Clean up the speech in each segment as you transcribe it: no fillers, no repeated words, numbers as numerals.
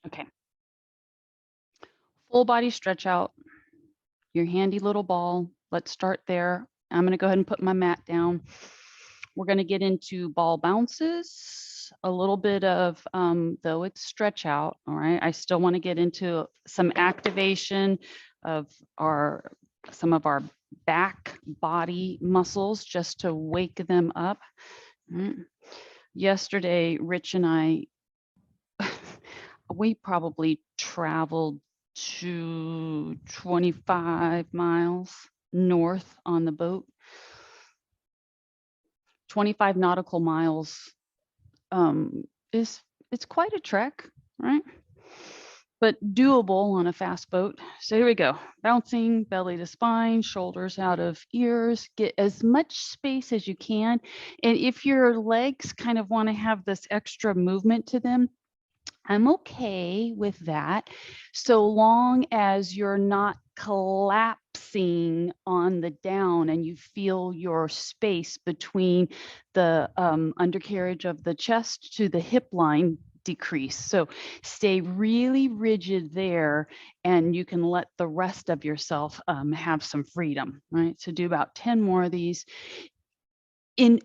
Okay. Full body stretch out, your handy little ball. Let's start there. I'm going to go ahead and put my mat down. We're going to get into ball bounces, a little bit of, though it's stretch out, all right? I still want to get into some activation of some of our back body muscles just to wake them up. Yesterday, Rich and I, we probably traveled to 25 miles north on the boat. 25 nautical miles it's quite a trek, right? But doable on a fast boat. So here we go. Bouncing, belly to spine, shoulders out of ears. Get as much space as you can. And if your legs kind of want to have this extra movement to them, I'm okay with that, so long as you're not collapsing on the down and you feel your space between the undercarriage of the chest to the hip line decrease. So stay really rigid there, and you can let the rest of yourself have some freedom, right? So do about 10 more of these. In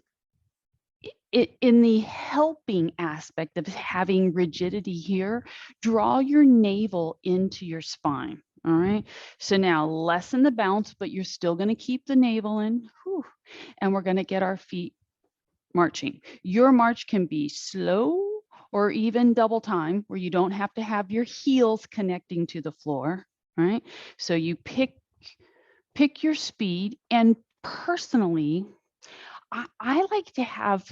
the helping aspect of having rigidity here, draw your navel into your spine. All right. So now lessen the bounce, but you're still going to keep the navel in. Whew, and we're going to get our feet marching. Your march can be slow or even double time, where you don't have to have your heels connecting to the floor. Right. So you pick your speed. And personally, I like to have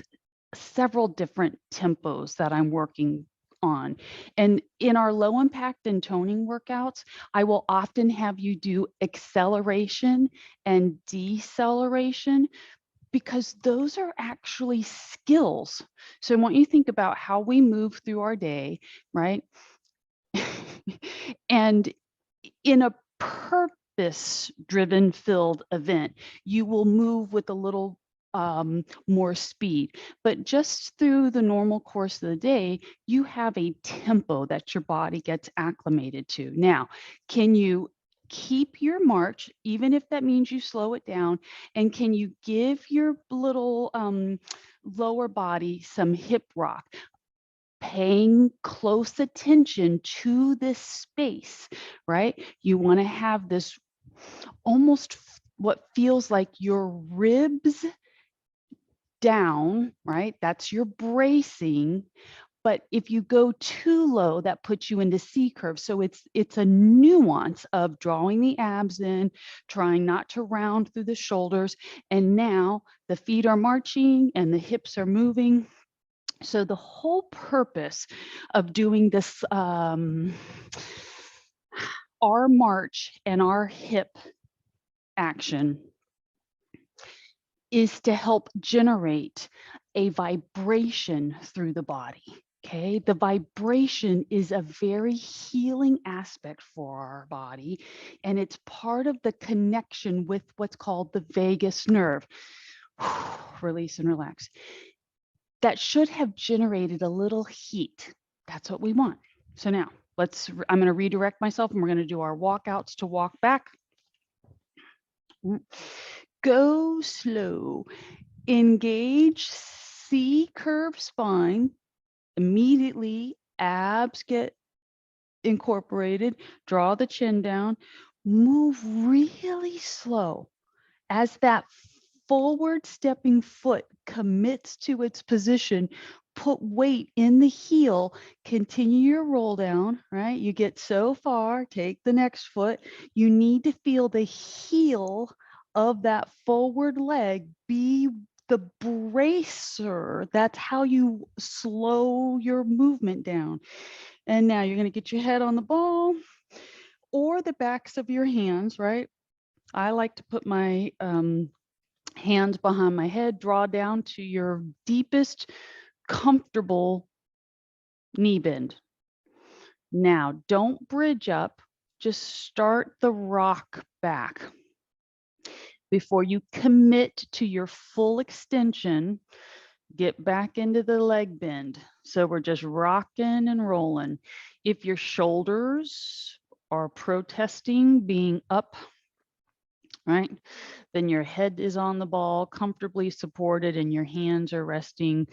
several different tempos that I'm working on. And in our low impact and toning workouts, I will often have you do acceleration and deceleration, because those are actually skills. So I want you to think about how we move through our day, right? And in a purpose driven filled event, you will move with a little more speed. But just through the normal course of the day, you have a tempo that your body gets acclimated to. Now, can you keep your march, even if that means you slow it down? And can you give your little lower body some hip rock? Paying close attention to this space, right? You want to have this almost what feels like your ribs down, right? That's your bracing. But if you go too low, that puts you into C curve. So it's a nuance of drawing the abs in, trying not to round through the shoulders. And now the feet are marching and the hips are moving. So the whole purpose of doing this, our march and our hip action, is to help generate a vibration through the body. Okay, the vibration is a very healing aspect for our body, and it's part of the connection with what's called the vagus nerve. Release and relax. That should have generated a little heat. That's what we want. So now I'm going to redirect myself, and we're going to do our walkouts to walk back. Go slow. Engage C curve spine. Immediately abs get incorporated. Draw the chin down. Move really slow as that forward stepping foot commits to its position. Put weight in the heel, continue your roll down, right? You get so far, take the next foot. You need to feel the heel of that forward leg be the bracer. That's how you slow your movement down. And now you're going to get your head on the ball or the backs of your hands, right? I like to put my hands behind my head, draw down to your deepest comfortable knee bend. Now, don't bridge up, just start the rock back. Before you commit to your full extension, Get back into the leg bend. So we're just rocking and rolling. If your shoulders are protesting being up, right, then your head is on the ball, comfortably supported, and your hands are resting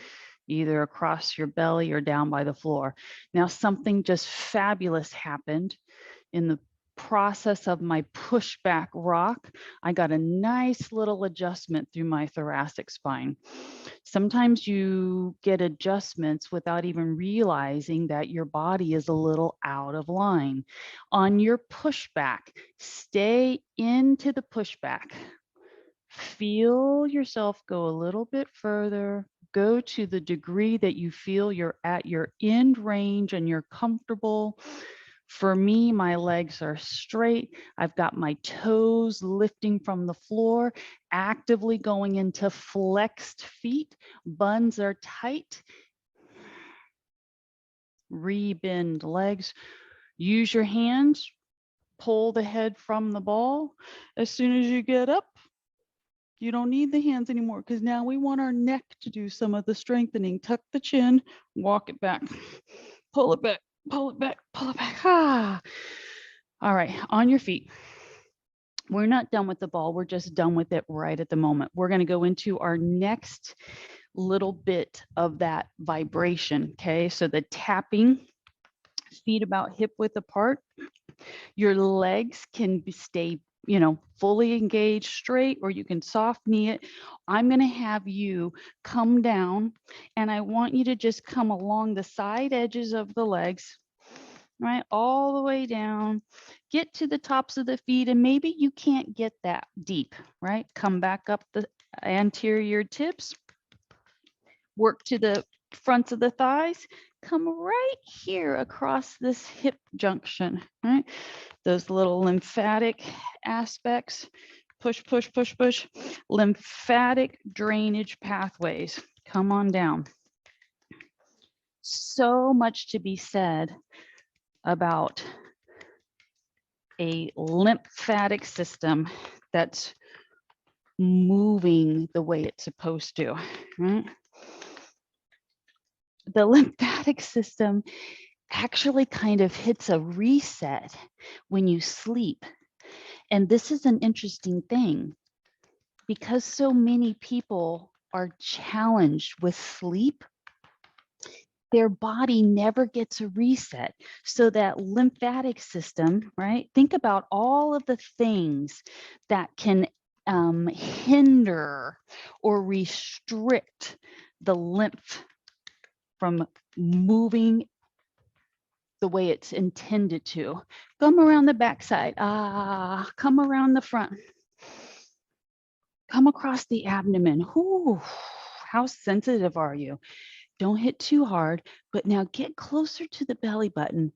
either across your belly or down by the floor. Now, something just fabulous happened in the process of my pushback rock. I got a nice little adjustment through my thoracic spine. Sometimes you get adjustments without even realizing that your body is a little out of line. On your pushback, stay into the pushback. Feel yourself go a little bit further. Go to the degree that you feel you're at your end range and you're comfortable. For me, my legs are straight. I've got my toes lifting from the floor, actively going into flexed feet. Buns are tight. Rebend legs. Use your hands. Pull the head from the ball. As soon as you get up, you don't need the hands anymore because now we want our neck to do some of the strengthening. Tuck the chin, walk it back, pull it back, pull it back, pull it back. Ah. All right, on your feet. We're not done with the ball. We're just done with it right at the moment. We're going to go into our next little bit of that vibration. Okay, so the tapping, feet about hip width apart. Your legs can stay, fully engaged straight, or you can soft knee it. I'm going to have you come down, and I want you to just come along the side edges of the legs, right, all the way down, get to the tops of the feet, and maybe you can't get that deep, right? Come back up the anterior tips, work to the fronts of the thighs, come right here across this hip junction, right? Those little lymphatic aspects, push, push, push, push, lymphatic drainage pathways. Come on down. So much to be said about a lymphatic system that's moving the way it's supposed to, right? The lymphatic system actually kind of hits a reset when you sleep. And this is an interesting thing because so many people are challenged with sleep. Their body never gets a reset. So that lymphatic system, right? Think about all of the things that can hinder or restrict the lymph from moving the way it's intended to. Come around the backside. Come around the front. Come across the abdomen. Ooh, how sensitive are you? Don't hit too hard, but now get closer to the belly button.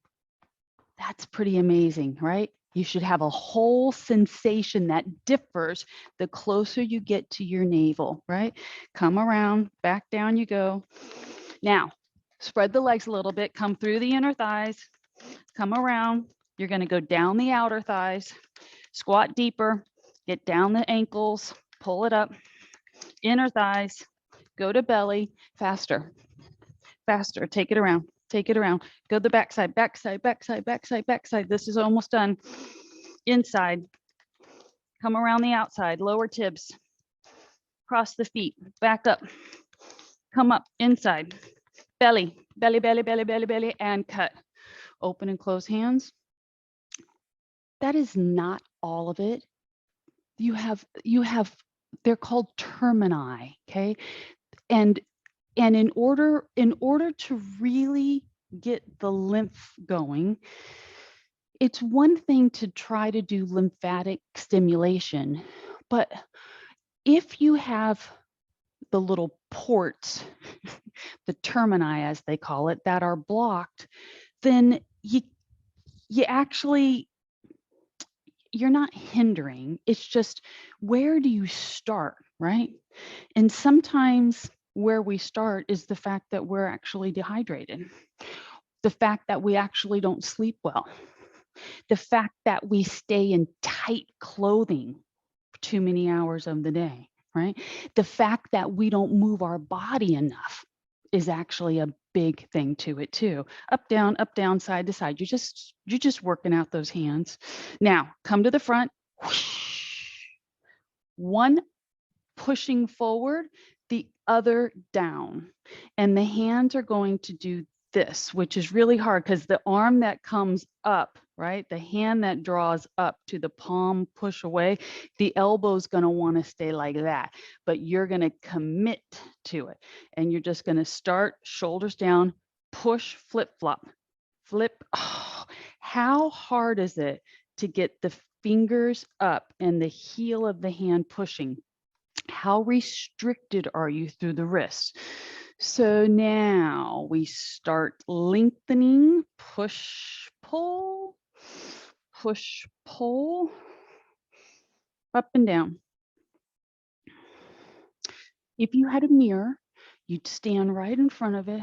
That's pretty amazing, right? You should have a whole sensation that differs the closer you get to your navel, right? Come around, back down you go. Now, spread the legs a little bit, come through the inner thighs, come around. You're going to go down the outer thighs, squat deeper, get down the ankles, pull it up, inner thighs, go to belly, faster, faster, take it around. Take it around. Go to the backside, backside, backside, backside, backside. This is almost done. Inside. Come around the outside. Lower tibs. Cross the feet. Back up. Come up. Inside. Belly. Belly, belly, belly, belly, belly. And cut. Open and close hands. That is not all of it. You have, they're called termini. Okay. And in order to really get the lymph going, it's one thing to try to do lymphatic stimulation, but if you have the little ports, the termini as they call it, that are blocked, then you actually, you're not hindering. It's just, where do you start, right? And sometimes where we start is the fact that we're actually dehydrated, the fact that we actually don't sleep well, the fact that we stay in tight clothing for too many hours of the day, right? The fact that we don't move our body enough is actually a big thing to it too. Up, down, side to side. You're just working out those hands. Now, come to the front. One pushing forward, the other down. And the hands are going to do this, which is really hard because the arm that comes up, right? The hand that draws up to the palm push away, the elbow's going to want to stay like that, but you're going to commit to it. And you're just going to start shoulders down, push, flip, flop, flip. Oh, how hard is it to get the fingers up and the heel of the hand pushing? How restricted are you through the wrist? So now we start lengthening, push, pull, up and down. If you had a mirror, you'd stand right in front of it,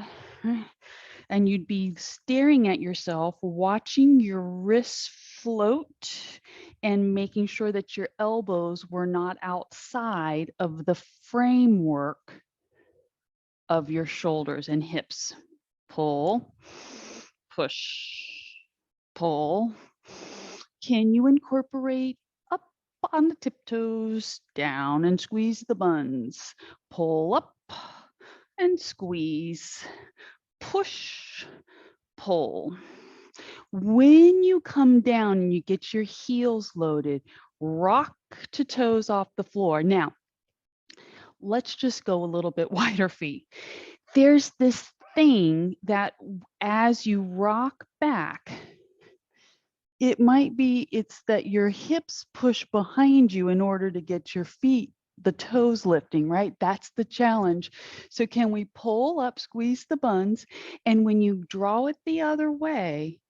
and you'd be staring at yourself, watching your wrists float and making sure that your elbows were not outside of the framework of your shoulders and hips. Pull, push, pull. Can you incorporate up on the tiptoes, down and squeeze the buns? Pull up and squeeze, push, pull. When you come down and you get your heels loaded, rock to toes off the floor. Now, let's just go a little bit wider feet. There's this thing that as you rock back, it might be it's that your hips push behind you in order to get your feet, the toes lifting, right? That's the challenge. So can we pull up, squeeze the buns, and when you draw it the other way,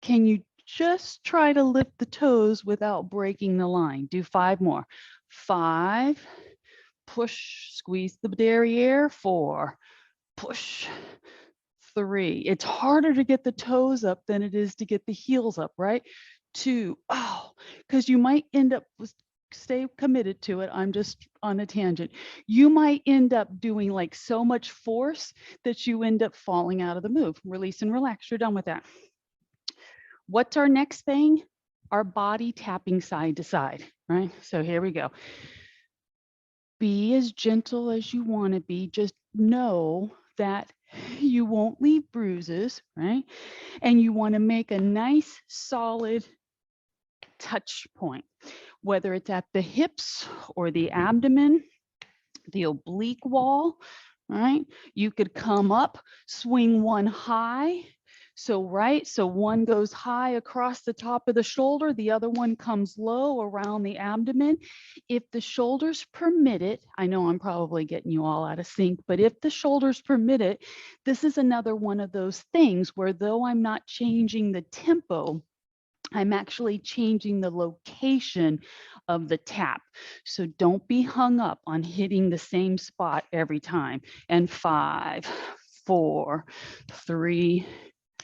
can you just try to lift the toes without breaking the line? Do 5 more. 5, push, squeeze the derriere. 4, push. 3. It's harder to get the toes up than it is to get the heels up, right? 2. Oh, because you might end up stay committed to it. I'm just on a tangent. You might end up doing like so much force that you end up falling out of the move. Release and relax. You're done with that. What's our next thing? Our body tapping side to side, right? So here we go. Be as gentle as you want to be. Just know that you won't leave bruises, right? And you want to make a nice solid touch point, whether it's at the hips or the abdomen, the oblique wall, right? You could come up, swing one high. So, right, so one goes high across the top of the shoulder, the other one comes low around the abdomen. If the shoulders permit it, I know I'm probably getting you all out of sync, but if the shoulders permit it, this is another one of those things where though I'm not changing the tempo, I'm actually changing the location of the tap. So don't be hung up on hitting the same spot every time. And 5, 4, 3,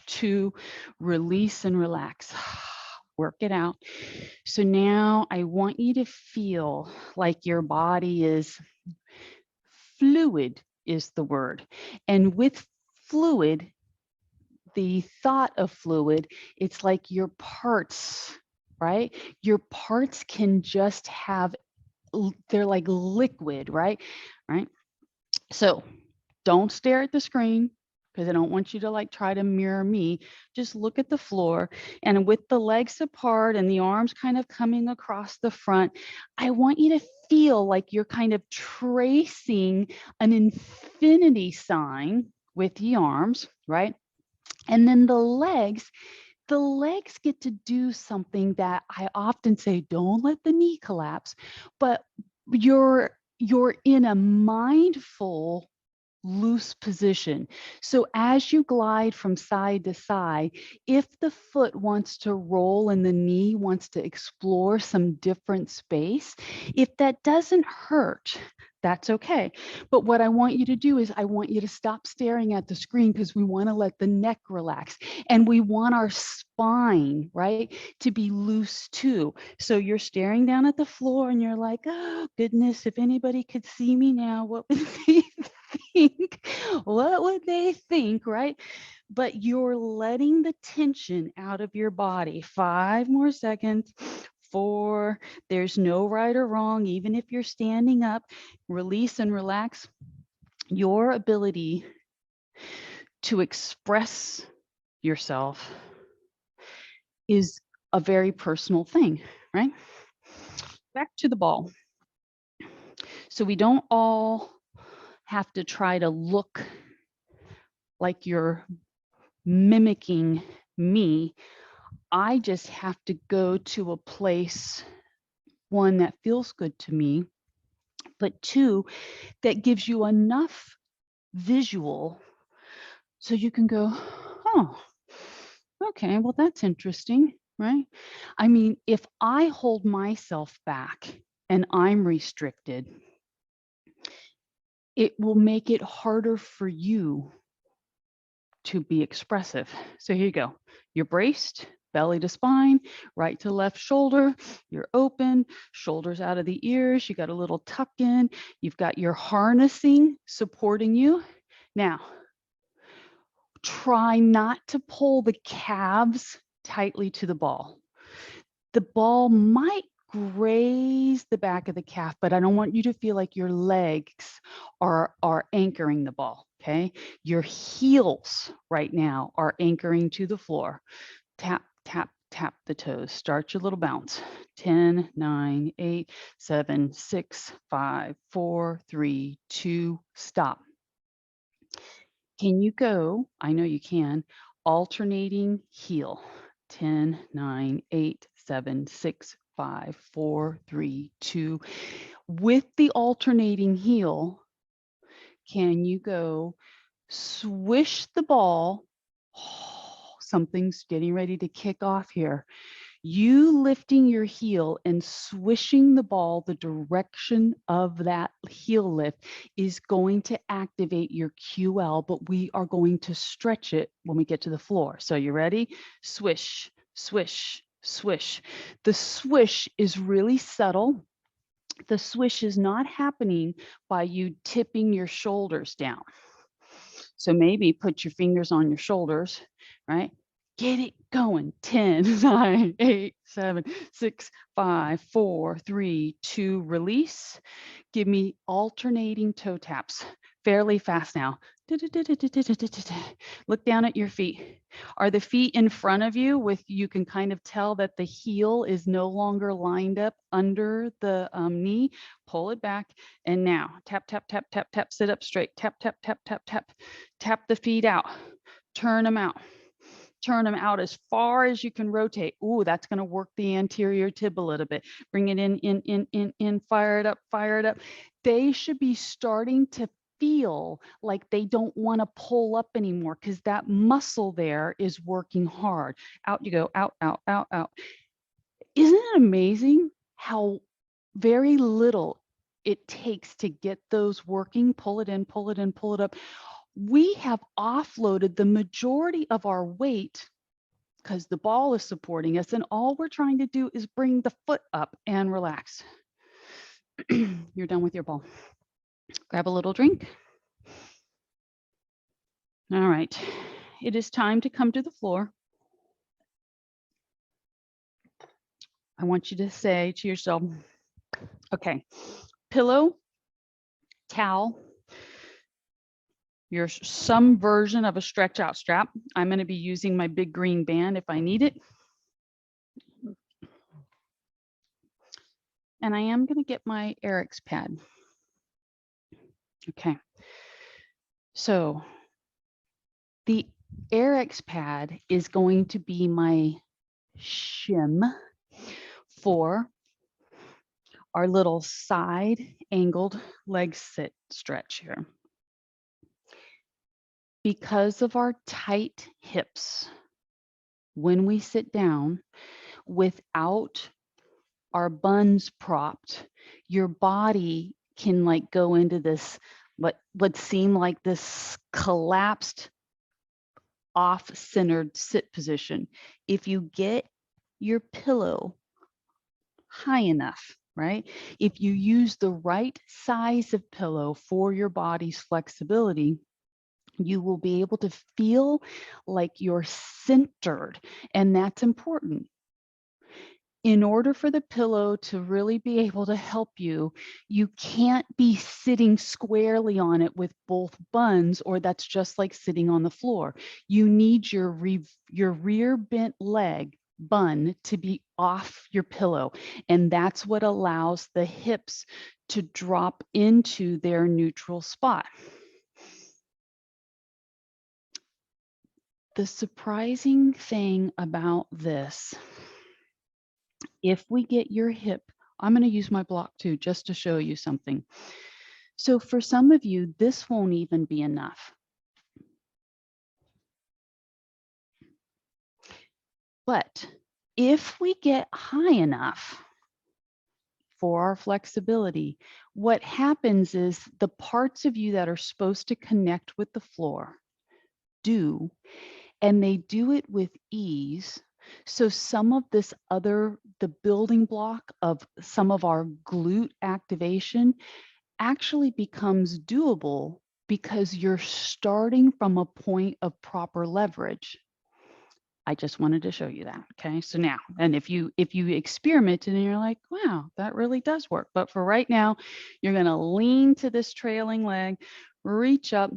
2, release and relax. Work it out. So now I want you to feel like your body is fluid is the word. And with fluid, the thought of fluid, it's like your parts, right? Your parts can just have, they're like liquid, right? Right. So don't stare at the screen because I don't want you to like try to mirror me. Just look at the floor, and with the legs apart and the arms kind of coming across the front, I want you to feel like you're kind of tracing an infinity sign with the arms, right? And then the legs get to do something that I often say, don't let the knee collapse, but you're in a mindful loose position. So as you glide from side to side, if the foot wants to roll and the knee wants to explore some different space, if that doesn't hurt, that's okay. But what I want you to do is I want you to stop staring at the screen because we want to let the neck relax and we want our spine, right, to be loose too. So you're staring down at the floor and you're like, oh goodness, if anybody could see me now, what would they think? What would they think, right? But you're letting the tension out of your body. 5 more seconds. 4. There's no right or wrong, even if you're standing up. Release and relax. Your ability to express yourself is a very personal thing, right? Back to the ball. So we don't all have to try to look like you're mimicking me. I just have to go to a place, 1, that feels good to me, but 2, that gives you enough visual so you can go, oh, okay, well, that's interesting, right? I mean, if I hold myself back and I'm restricted, it will make it harder for you to be expressive. So here you go. You're braced, belly to spine, right to left shoulder. You're open, shoulders out of the ears. You got a little tuck in. You've got your harnessing supporting you. Now, try not to pull the calves tightly to the ball. The ball might graze the back of the calf, but I don't want you to feel like your legs are anchoring the ball, okay? Your heels right now are anchoring to the floor. Tap, tap, tap the toes. Start your little bounce. 10, 9, 8, 7, 6, 5, 4, 3, 2, stop. Can you go? I know you can. Alternating heel. 10, 9, 8, 7, 6, 5, 4, 3, 2. With the alternating heel, can you go swish the ball? Oh, something's getting ready to kick off here. You lifting your heel and swishing the ball the direction of that heel lift is going to activate your QL, but we are going to stretch it when we get to the floor. So you ready? Swish, swish, swish. The swish is really subtle. The swish is not happening by you tipping your shoulders down. So maybe put your fingers on your shoulders, right? Get it going. 10, 9, 8, 7, 6, 5, 4, 3, 2, release. Give me alternating toe taps fairly fast now. Look down at your feet. Are the feet in front of you with, you can kind of tell that the heel is no longer lined up under the knee? Pull it back. And now tap, tap, tap, tap, tap, sit up straight. Tap, tap, tap, tap, tap. Tap the feet out. Turn them out. Turn them out as far as you can rotate. Ooh, that's going to work the anterior tib a little bit. Bring it in, fire it up, fire it up. They should be starting to feel like they don't want to pull up anymore because that muscle there is working hard. Out you go, out, out, out, out. Isn't it amazing how very little it takes to get those working? Pull it in, pull it in, pull it up. We have offloaded the majority of our weight because the ball is supporting us, and all we're trying to do is bring the foot up and relax. You're done with your ball. Grab a little drink. All right. It is time to come to the floor. I want you to say to yourself, okay, pillow, towel, you're some version of a stretch out strap. I'm going to be using my big green band if I need it. And I am going to get my Eric's pad. Okay. So the Eric's pad is going to be my shim for our little side angled leg sit stretch here. Because of our tight hips, when we sit down without our buns propped, your body can like go into this what would seem like this collapsed off-centered sit position. If you get your pillow high enough, right? If you use the right size of pillow for your body's flexibility, you will be able to feel like you're centered, and that's important. In order for the pillow to really be able to help you, you can't be sitting squarely on it with both buns, or that's just like sitting on the floor. You need your rear bent leg bun to be off your pillow, and that's what allows the hips to drop into their neutral spot. The surprising thing about this, if we get your hip, I'm going to use my block too, just to show you something. So for some of you, this won't even be enough. But if we get high enough for our flexibility, what happens is the parts of you that are supposed to connect with the floor do, and they do it with ease. So some of this other, the building block of some of our glute activation actually becomes doable because you're starting from a point of proper leverage. I just wanted to show you that. Okay. So now, and if you experiment and you're like, wow, that really does work. But for right now, you're going to lean to this trailing leg, reach up.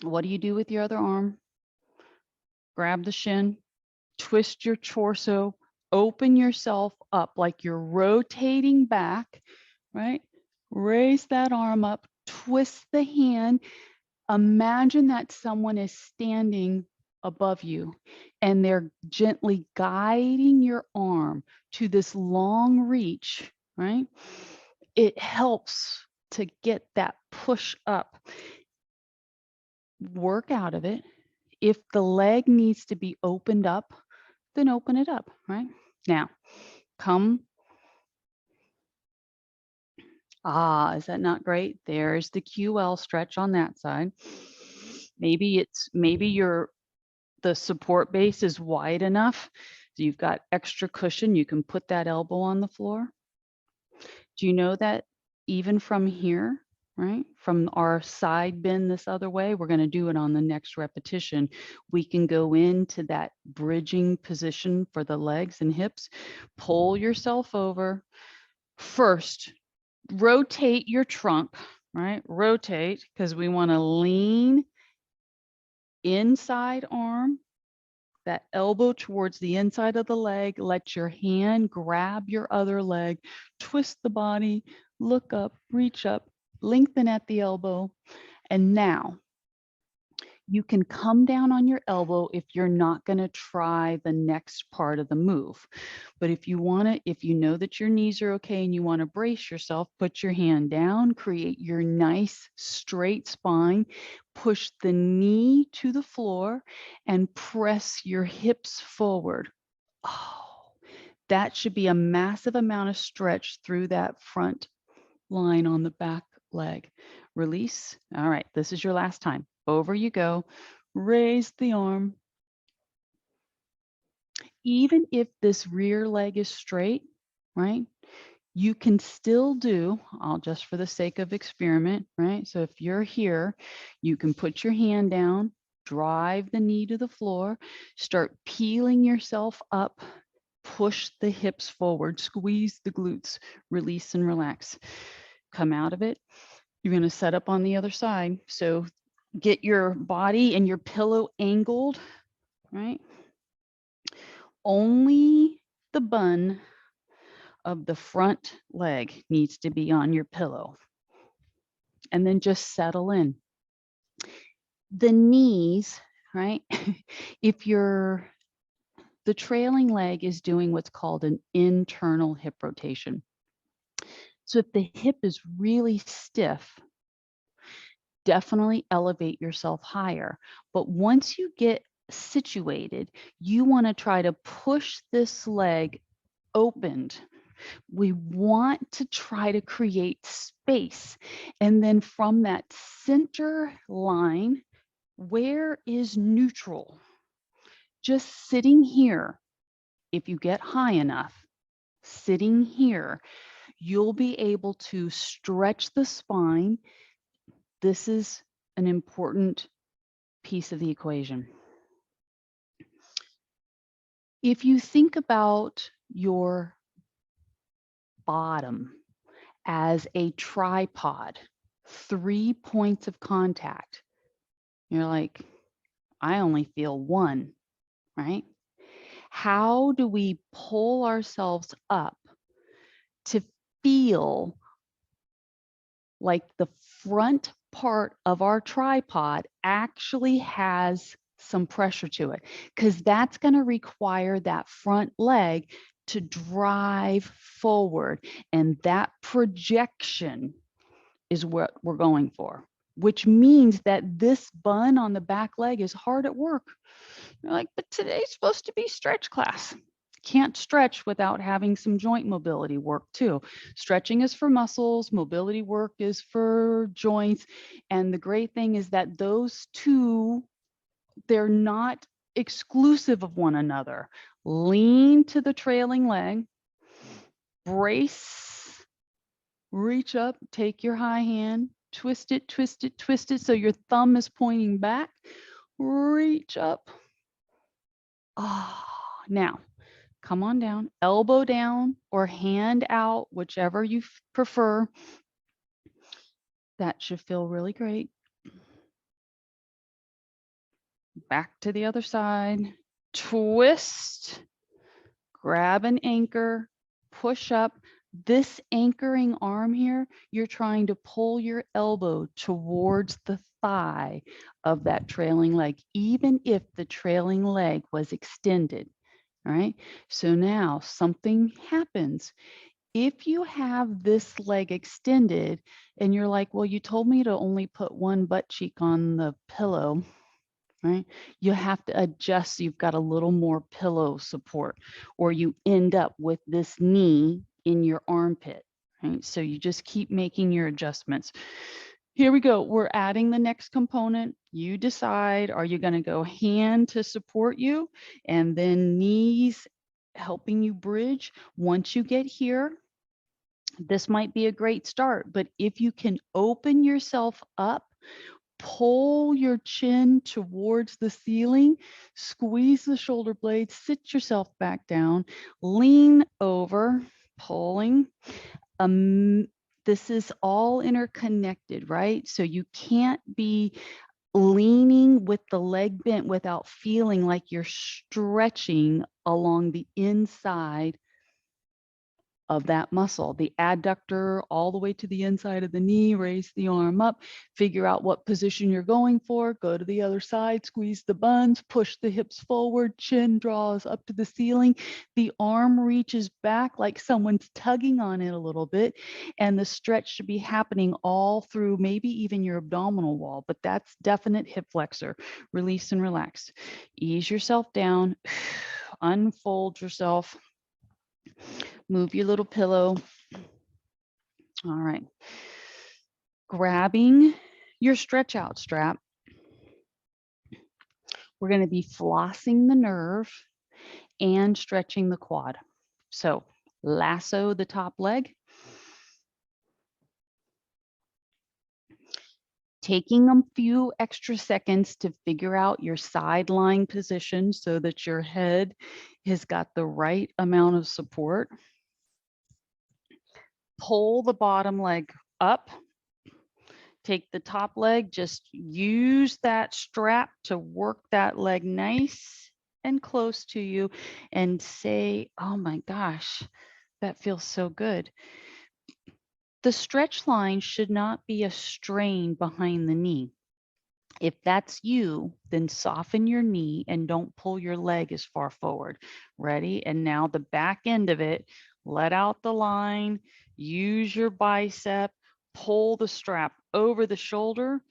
What do you do with your other arm? Grab the shin, twist your torso, open yourself up like you're rotating back, right? Raise that arm up, twist the hand. Imagine that someone is standing above you and they're gently guiding your arm to this long reach, right? It helps to get that push up. Work out of it. If the leg needs to be opened up, then open it up, right? Now, come. Is that not great? There's the QL stretch on that side. Maybe the support base is wide enough, so you've got extra cushion. You can put that elbow on the floor. Do you know that even from here, right, from our side bend this other way, we're going to do it on the next repetition. We can go into that bridging position for the legs and hips. Pull yourself over. First, rotate your trunk, right? Rotate, because we want to lean inside arm, that elbow towards the inside of the leg. Let your hand grab your other leg, twist the body, look up, reach up, lengthen at the elbow. And now you can come down on your elbow if you're not going to try the next part of the move. But if you want to, if you know that your knees are okay and you want to brace yourself, put your hand down, create your nice straight spine, push the knee to the floor and press your hips forward. Oh, that should be a massive amount of stretch through that front line on the back leg. Release. All right, this is your last time. Over you go. Raise the arm. Even if this rear leg is straight, right? You can still do, I'll just for the sake of experiment, right? So if you're here, you can put your hand down, drive the knee to the floor, start peeling yourself up, push the hips forward, squeeze the glutes, release and relax. Come out of it. You're going to set up on the other side. So get your body and your pillow angled, right? Only the bun of the front leg needs to be on your pillow. And then just settle in. The knees, right? If the trailing leg is doing what's called an internal hip rotation. So if the hip is really stiff, definitely elevate yourself higher. But once you get situated, you want to try to push this leg opened. We want to try to create space. And then from that center line, where is neutral? Just sitting here, if you get high enough, sitting here, you'll be able to stretch the spine. This is an important piece of the equation. If you think about your bottom as a tripod, 3 points of contact, you're like, I only feel one, right? How do we pull ourselves up to feel like the front part of our tripod actually has some pressure to it? Because that's going to require that front leg to drive forward. And that projection is what we're going for, which means that this bun on the back leg is hard at work. You're like, but today's supposed to be stretch class. Can't stretch without having some joint mobility work too. Stretching is for muscles, mobility work is for joints. And the great thing is that those two, they're not exclusive of one another. Lean to the trailing leg, brace, reach up, take your high hand, twist it, twist it, twist it so your thumb is pointing back. Reach up. Now, come on down, elbow down or hand out, whichever you prefer. That should feel really great. Back to the other side. Twist, grab an anchor, push up. This anchoring arm here, you're trying to pull your elbow towards the thigh of that trailing leg, even if the trailing leg was extended. All right. So now something happens. If you have this leg extended and you're like, well, you told me to only put one butt cheek on the pillow, right? You have to adjust so you've got a little more pillow support, or you end up with this knee in your armpit, right? So you just keep making your adjustments. Here we go. We're adding the next component. You decide, are you going to go hand to support you and then knees helping you bridge? Once you get here, this might be a great start, but if you can open yourself up, pull your chin towards the ceiling, squeeze the shoulder blades, sit yourself back down, lean over, pulling. This is all interconnected, right? So you can't be leaning with the leg bent without feeling like you're stretching along the inside of that muscle, the adductor all the way to the inside of the knee. Raise the arm up, figure out what position you're going for, go to the other side, squeeze the buns, push the hips forward, chin draws up to the ceiling, the arm reaches back like someone's tugging on it a little bit, and the stretch should be happening all through maybe even your abdominal wall, but that's definite hip flexor. Release and relax. Ease yourself down, unfold yourself. Move your little pillow. All right. Grabbing your stretch out strap. We're going to be flossing the nerve and stretching the quad. So lasso the top leg. Taking a few extra seconds to figure out your side lying position so that your head has got the right amount of support. Pull the bottom leg up. Take the top leg, just use that strap to work that leg nice and close to you and say, oh my gosh, that feels so good. The stretch line should not be a strain behind the knee. If that's you, then soften your knee and don't pull your leg as far forward. Ready? And now the back end of it, let out the line, use your bicep, pull the strap over the shoulder,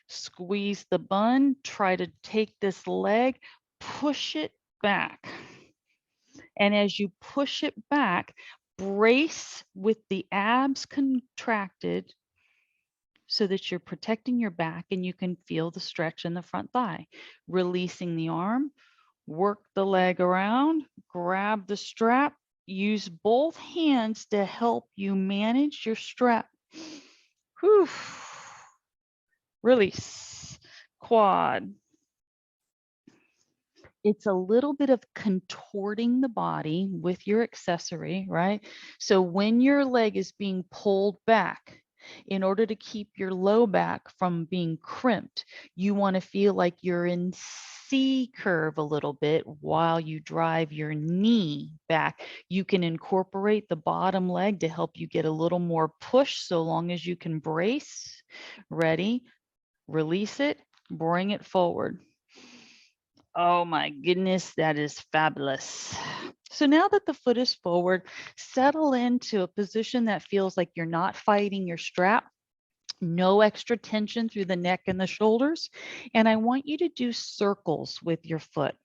Squeeze the bun, try to take this leg, push it back. And as you push it back, brace with the abs contracted so that you're protecting your back and you can feel the stretch in the front thigh. Releasing the arm, work the leg around, grab the strap, use both hands to help you manage your strap. Whew. Release, quad. It's a little bit of contorting the body with your accessory, right? So when your leg is being pulled back, in order to keep your low back from being crimped, you want to feel like you're in C curve a little bit while you drive your knee back. You can incorporate the bottom leg to help you get a little more push so long as you can brace. Ready? Release it, bring it forward. Oh my goodness, that is fabulous. So now that the foot is forward, settle into a position that feels like you're not fighting your strap. No extra tension through the neck and the shoulders. And I want you to do circles with your foot.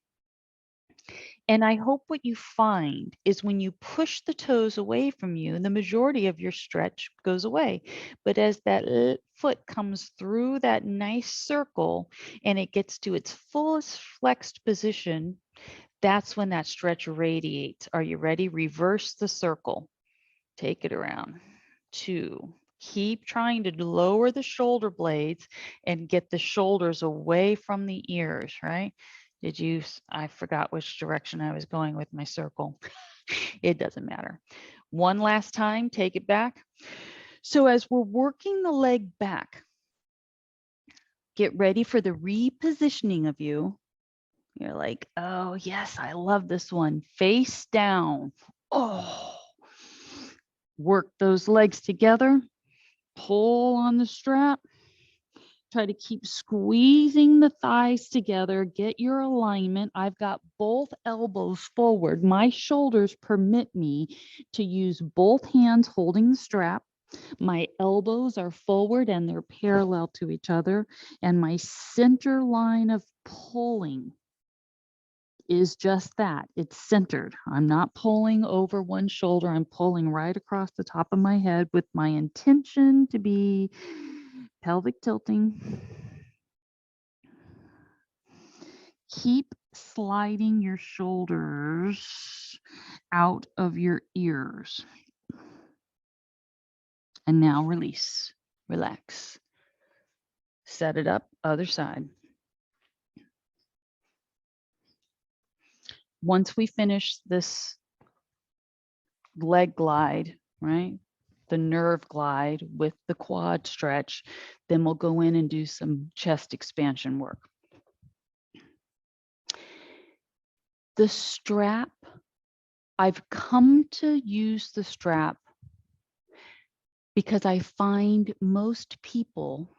And I hope what you find is when you push the toes away from you, the majority of your stretch goes away. But as that foot comes through that nice circle and it gets to its fullest flexed position, that's when that stretch radiates. Are you ready? Reverse the circle. Take it around. 2. Keep trying to lower the shoulder blades and get the shoulders away from the ears, right? I forgot which direction I was going with my circle. It doesn't matter. One last time, take it back. So as we're working the leg back, get ready for the repositioning of you. You're like, oh, yes, I love this one. Face down. Oh, work those legs together. Pull on the strap. Try to keep squeezing the thighs together. Get your alignment. I've got both elbows forward. My shoulders permit me to use both hands holding the strap. My elbows are forward and they're parallel to each other. And my center line of pulling is just that. It's centered. I'm not pulling over one shoulder. I'm pulling right across the top of my head with my intention to be pelvic tilting. Keep sliding your shoulders out of your ears. And now release, relax. Set it up, other side. Once we finish this leg glide, right? The nerve glide with the quad stretch, then we'll go in and do some chest expansion work. The strap, I've come to use the strap because I find most people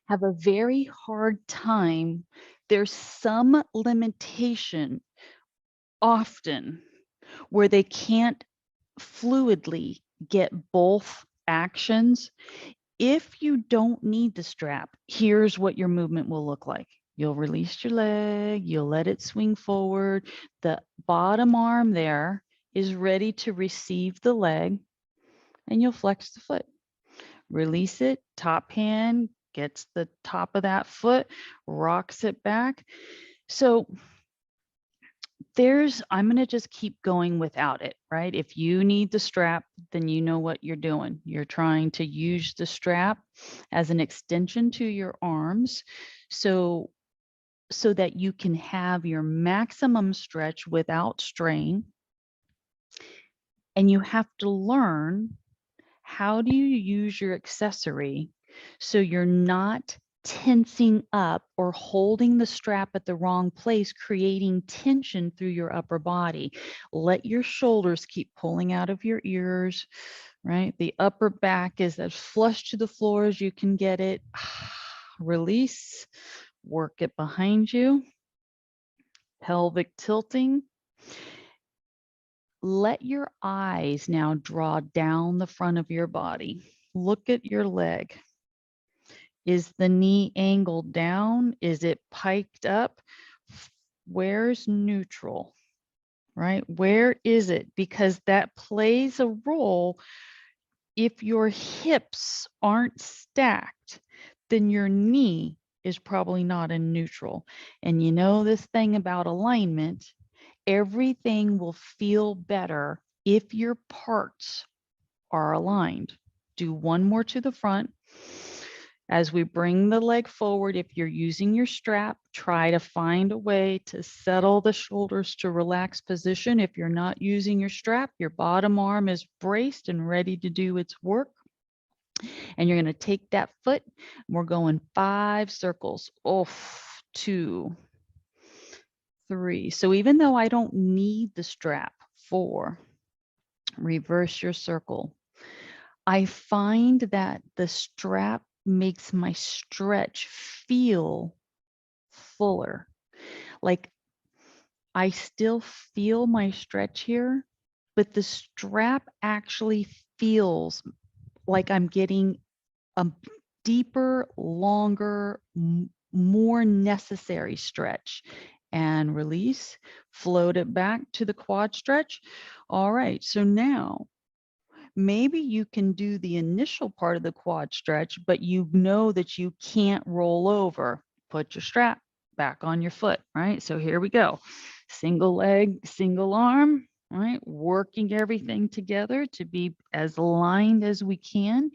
have a very hard time. There's some limitation often where they can't fluidly get both actions. If you don't need the strap, here's what your movement will look like. You'll release your leg, you'll let it swing forward. The bottom arm there is ready to receive the leg, and you'll flex the foot. Release it, top hand gets the top of that foot, rocks it back. So I'm going to just keep going without it, right? If you need the strap, then you know what you're doing. You're trying to use the strap as an extension to your arms so that you can have your maximum stretch without strain. And you have to learn, how do you use your accessory so you're not tensing up or holding the strap at the wrong place, creating tension through your upper body. Let your shoulders keep pulling out of your ears, right? The upper back is as flush to the floor as you can get it. Release, work it behind you. Pelvic tilting. Let your eyes now draw down the front of your body. Look at your leg. Is the knee angled down? Is it piked up? Where's neutral, right? Where is it? Because that plays a role. If your hips aren't stacked, then your knee is probably not in neutral. And you know this thing about alignment, everything will feel better if your parts are aligned. Do one more to the front. As we bring the leg forward, if you're using your strap, try to find a way to settle the shoulders to relaxed position. If you're not using your strap, your bottom arm is braced and ready to do its work. And you're going to take that foot. We're going 5 circles. 2, 3. So even though I don't need the strap, 4, reverse your circle. I find that the strap makes my stretch feel fuller. Like I still feel my stretch here, but the strap actually feels like I'm getting a deeper, longer, more necessary stretch. And release, float it back to the quad stretch. All right, so now maybe you can do the initial part of the quad stretch, but you know that you can't roll over. Put your strap back on your foot, right? So here we go. Single leg, single arm, right? Working everything together to be as aligned as we can.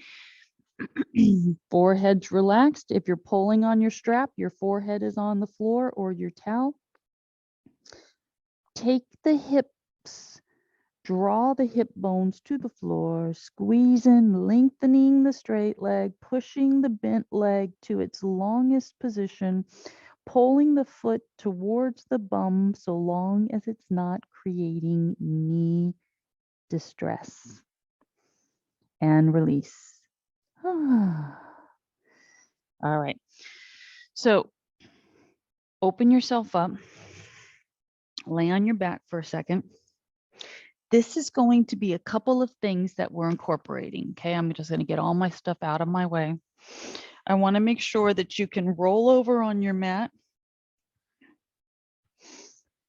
Forehead's relaxed. If you're pulling on your strap, your forehead is on the floor or your towel. Take the hips, draw the hip bones to the floor, squeezing, lengthening the straight leg, pushing the bent leg to its longest position, pulling the foot towards the bum so long as it's not creating knee distress. And release. All right. So open yourself up. Lay on your back for a second. This is going to be a couple of things that we're incorporating. Okay, I'm just going to get all my stuff out of my way. I want to make sure that you can roll over on your mat.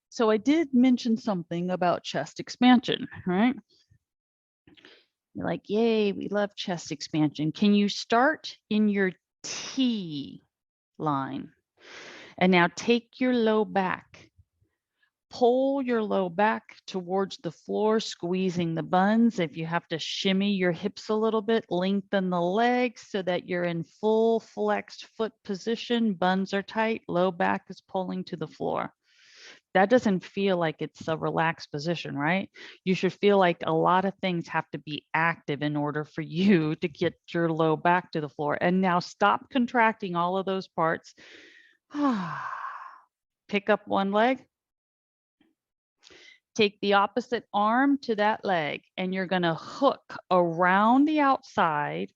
So I did mention something about chest expansion, right? You're like, yay, we love chest expansion. Can you start in your T line? And now take your low back. Pull your low back towards the floor, squeezing the buns. If you have to shimmy your hips a little bit, lengthen the legs so that you're in full flexed foot position. Buns are tight, low back is pulling to the floor. That doesn't feel like it's a relaxed position, right? You should feel like a lot of things have to be active in order for you to get your low back to the floor. And now stop contracting all of those parts. Pick up one leg. Take the opposite arm to that leg, and you're going to hook around the outside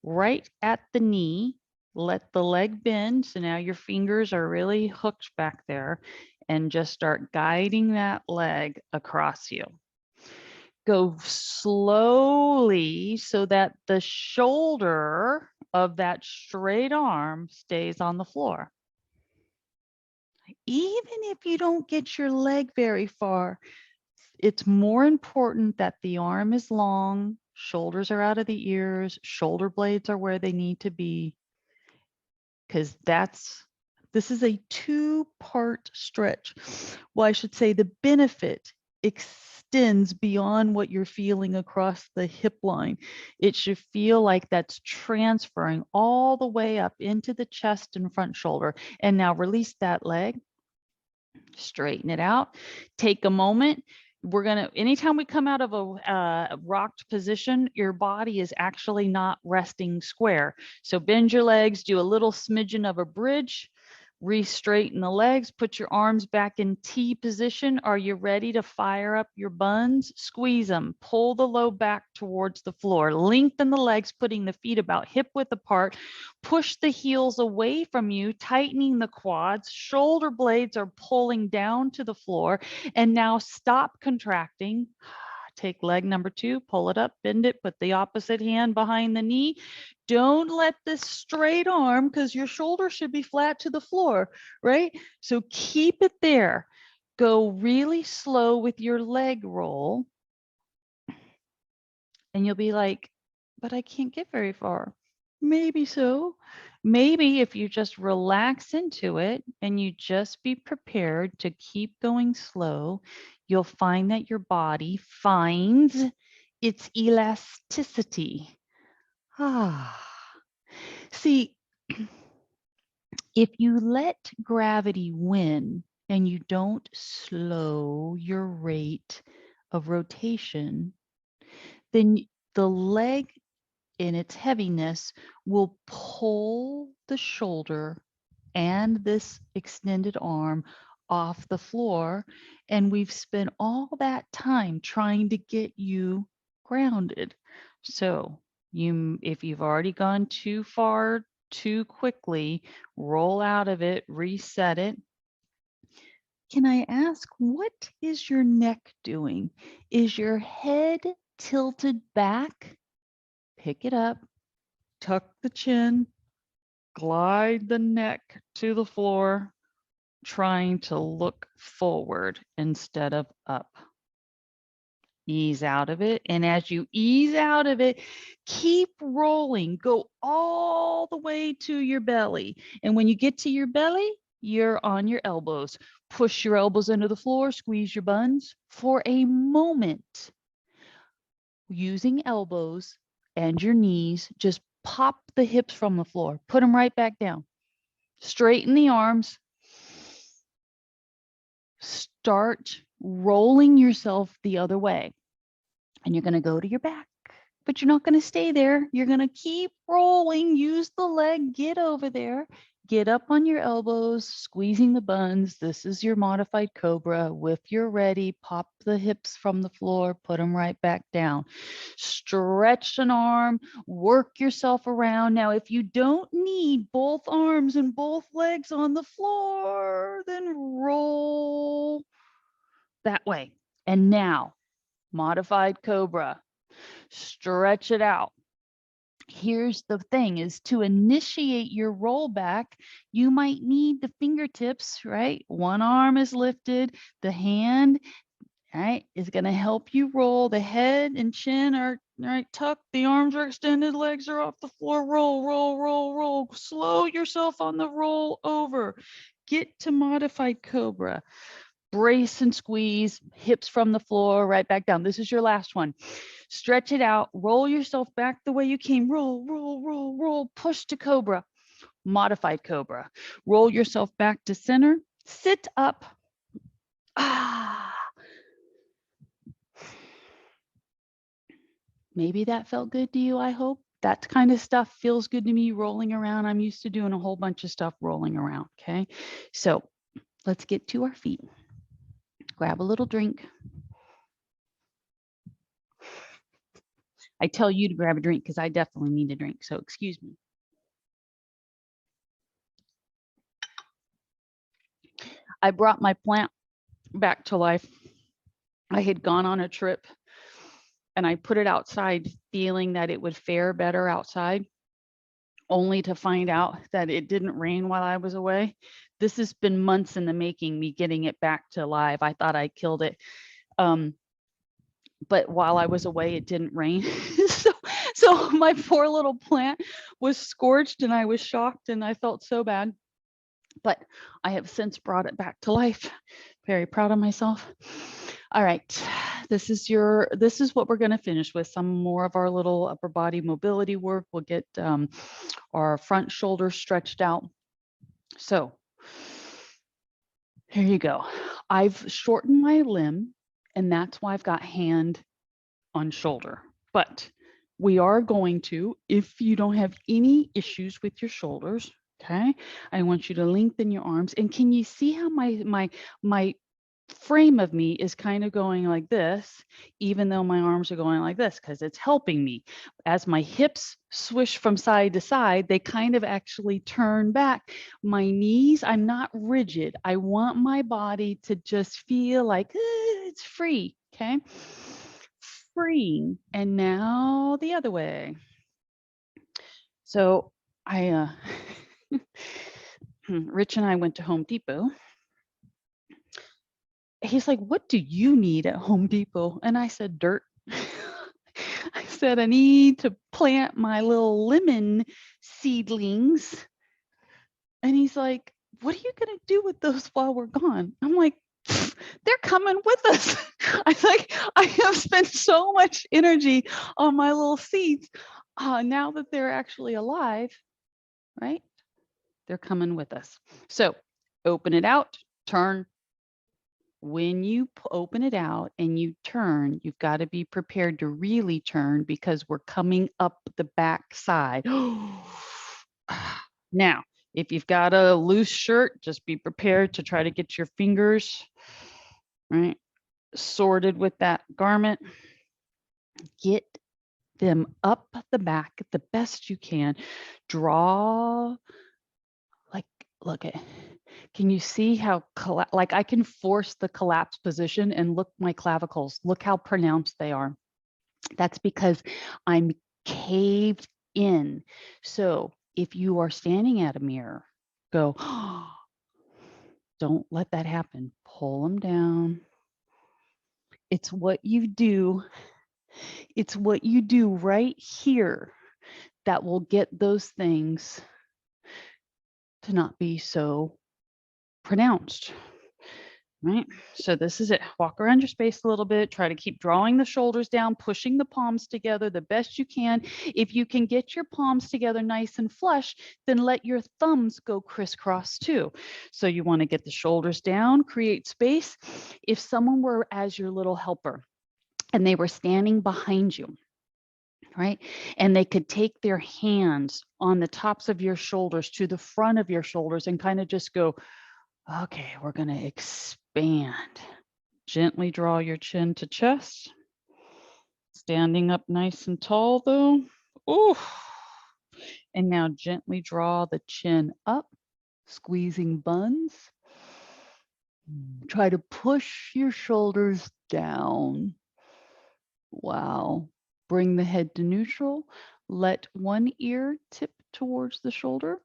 right at the knee. Let the leg bend. So now your fingers are really hooked back there, and just start guiding that leg across you. Go slowly so that the shoulder of that straight arm stays on the floor. Even if you don't get your leg very far, it's more important that the arm is long, shoulders are out of the ears, shoulder blades are where they need to be, because this is a 2-part stretch. Well, I should say the benefit extends beyond what you're feeling across the hip line. It should feel like that's transferring all the way up into the chest and front shoulder. And now release that leg. Straighten it out. Take a moment. We're going to, anytime we come out of a rocked position, your body is actually not resting square. So bend your legs, do a little smidgen of a bridge, re-straighten the legs, put your arms back in T position. Are you ready to fire up your buns? Squeeze them, pull the low back towards the floor, lengthen the legs, putting the feet about hip width apart, push the heels away from you, tightening the quads, shoulder blades are pulling down to the floor, and now stop contracting. Take leg number 2, pull it up, bend it, put the opposite hand behind the knee. Don't let this straight arm, because your shoulder should be flat to the floor, right? So keep it there. Go really slow with your leg roll. And you'll be like, but I can't get very far. Maybe so. Maybe if you just relax into it and you just be prepared to keep going slow, you'll find that your body finds its elasticity. See, if you let gravity win and you don't slow your rate of rotation, then the leg in its heaviness will pull the shoulder and this extended arm off the floor. And we've spent all that time trying to get you grounded. So if you've already gone too far too quickly, roll out of it, reset it. Can I ask, what is your neck doing? Is your head tilted back? Pick it up, tuck the chin, glide the neck to the floor, trying to look forward instead of up. Ease out of it. And as you ease out of it, keep rolling. Go all the way to your belly. And when you get to your belly, you're on your elbows. Push your elbows into the floor, squeeze your buns for a moment. Using elbows and your knees, just pop the hips from the floor. Put them right back down. Straighten the arms. Start rolling yourself the other way. And you're going to go to your back, but you're not going to stay there. You're going to keep rolling. Use the leg. Get over there. Get up on your elbows, squeezing the buns. This is your modified cobra. If you're ready, pop the hips from the floor, put them right back down. Stretch an arm, work yourself around. Now, if you don't need both arms and both legs on the floor, then roll that way. And now, modified cobra. Stretch it out. Here's the thing, is to initiate your rollback, you might need the fingertips, right? One arm is lifted, the hand, right, is going to help you roll. The head and chin are right tucked, the arms are extended, legs are off the floor. Roll, roll, roll, roll. Slow yourself on the roll over. Get to modified cobra. Brace and squeeze, hips from the floor, right back down. This is your last one. Stretch it out, roll yourself back the way you came. Roll, roll, roll, roll, push to cobra, modified cobra. Roll yourself back to center, sit up. Maybe that felt good to you, I hope. That kind of stuff feels good to me, rolling around. I'm used to doing a whole bunch of stuff rolling around, okay? So let's get to our feet. Grab a little drink. I tell you to grab a drink because I definitely need a drink, so excuse me. I brought my plant back to life. I had gone on a trip and I put it outside feeling that it would fare better outside, only to find out that it didn't rain while I was away. This has been months in the making, me getting it back to live. I thought I killed it. But while I was away, it didn't rain. so my poor little plant was scorched and I was shocked and I felt so bad. But I have since brought it back to life. Very proud of myself. All right, this is what we're going to finish with. Some more of our little upper body mobility work. We'll get our front shoulder stretched out. So here you go. I've shortened my limb, and that's why I've got hand on shoulder. But we are going to, if you don't have any issues with your shoulders, okay, I want you to lengthen your arms. And can you see how my frame of me is kind of going like this, even though my arms are going like this, because it's helping me. As my hips swish from side to side, they kind of actually turn back. My knees, I'm not rigid. I want my body to just feel like it's free, okay? freeing. And now the other way. So I, Rich and I went to Home Depot. He's like, "What do you need at Home Depot?" And I said, "Dirt." I said, "I need to plant my little lemon seedlings." And he's like, "What are you going to do with those while we're gone?" I'm like, "They're coming with us." I was like, I have spent so much energy on my little seeds. Now that they're actually alive, right? They're coming with us. So open it out, turn. When you open it out and you turn, you've got to be prepared to really turn because we're coming up the back side. Now, if you've got a loose shirt, just be prepared to try to get your fingers, right, sorted with that garment. Get them up the back the best you can. Draw, like, look at, can you see how, like I can force the collapse position and look my clavicles, look how pronounced they are. That's because I'm caved in. So if you are standing at a mirror, go, oh, don't let that happen. Pull them down. It's what you do. It's what you do right here that will get those things to not be so pronounced. Right. So this is it. Walk around your space a little bit. Try to keep drawing the shoulders down, pushing the palms together the best you can. If you can get your palms together nice and flush, then let your thumbs go crisscross too. So you want to get the shoulders down, create space. If someone were as your little helper and they were standing behind you, right, and they could take their hands on the tops of your shoulders to the front of your shoulders and kind of just go, okay, we're going to expand. Gently draw your chin to chest. Standing up nice and tall though. Ooh. And now gently draw the chin up, squeezing buns. Try to push your shoulders down. Wow. Bring the head to neutral. Let one ear tip towards the shoulder.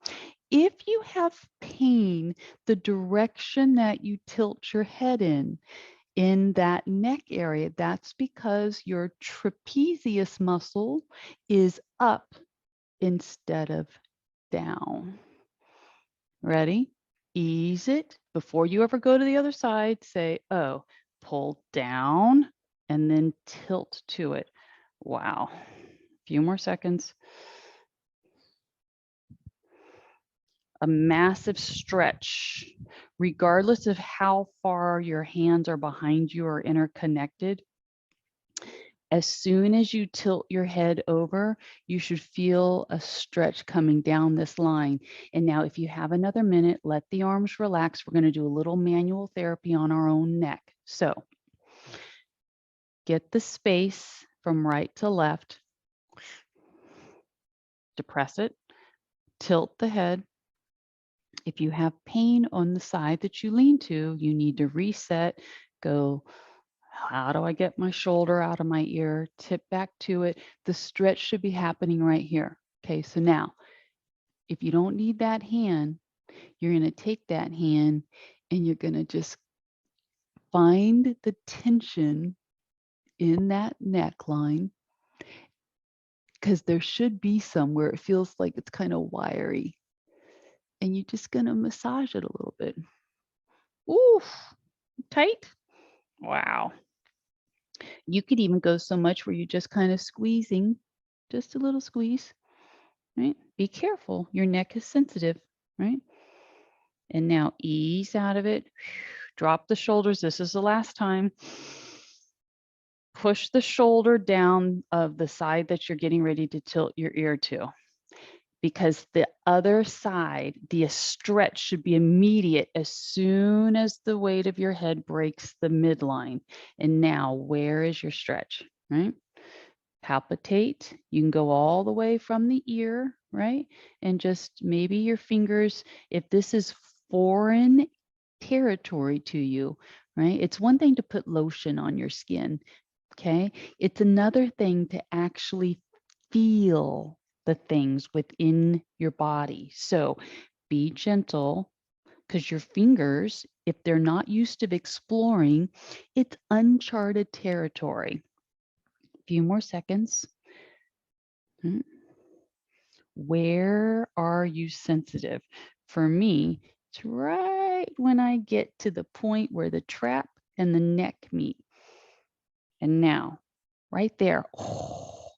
If you have pain, the direction that you tilt your head in that neck area, that's because your trapezius muscle is up instead of down. Ready? Ease it. Before you ever go to the other side, say, oh, pull down and then tilt to it. Wow. A few more seconds. A massive stretch, regardless of how far your hands are behind you or interconnected. As soon as you tilt your head over, you should feel a stretch coming down this line. And now if you have another minute, let the arms relax. We're going to do a little manual therapy on our own neck. So get the space from right to left. Depress it. Tilt the head. If you have pain on the side that you lean to, you need to reset. Go, how do I get my shoulder out of my ear? Tip back to it. The stretch should be happening right here. Okay, so now, if you don't need that hand, you're going to take that hand and you're going to just find the tension in that neckline, because there should be somewhere it feels like it's kind of wiry. And you're just going to massage it a little bit. Ooh, tight. Wow. You could even go so much where you're just kind of squeezing, just a little squeeze, right? Be careful. Your neck is sensitive, right? And now ease out of it. Drop the shoulders. This is the last time. Push the shoulder down of the side that you're getting ready to tilt your ear to, because the other side, the stretch should be immediate as soon as the weight of your head breaks the midline. And now, where is your stretch, right? Palpitate. You can go all the way from the ear, right? And just maybe your fingers, if this is foreign territory to you, right? It's one thing to put lotion on your skin. Okay. It's another thing to actually feel the things within your body. So be gentle because your fingers, if they're not used to exploring, it's uncharted territory. A few more seconds. Mm. Where are you sensitive? For me, it's right when I get to the point where the trap and the neck meet. And now, right there,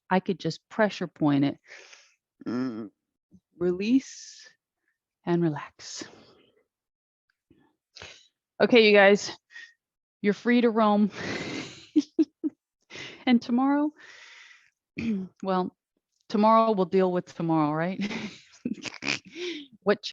I could just pressure point it. Release and relax. Okay, you guys, you're free to roam. And tomorrow, well, tomorrow we'll deal with tomorrow, right? What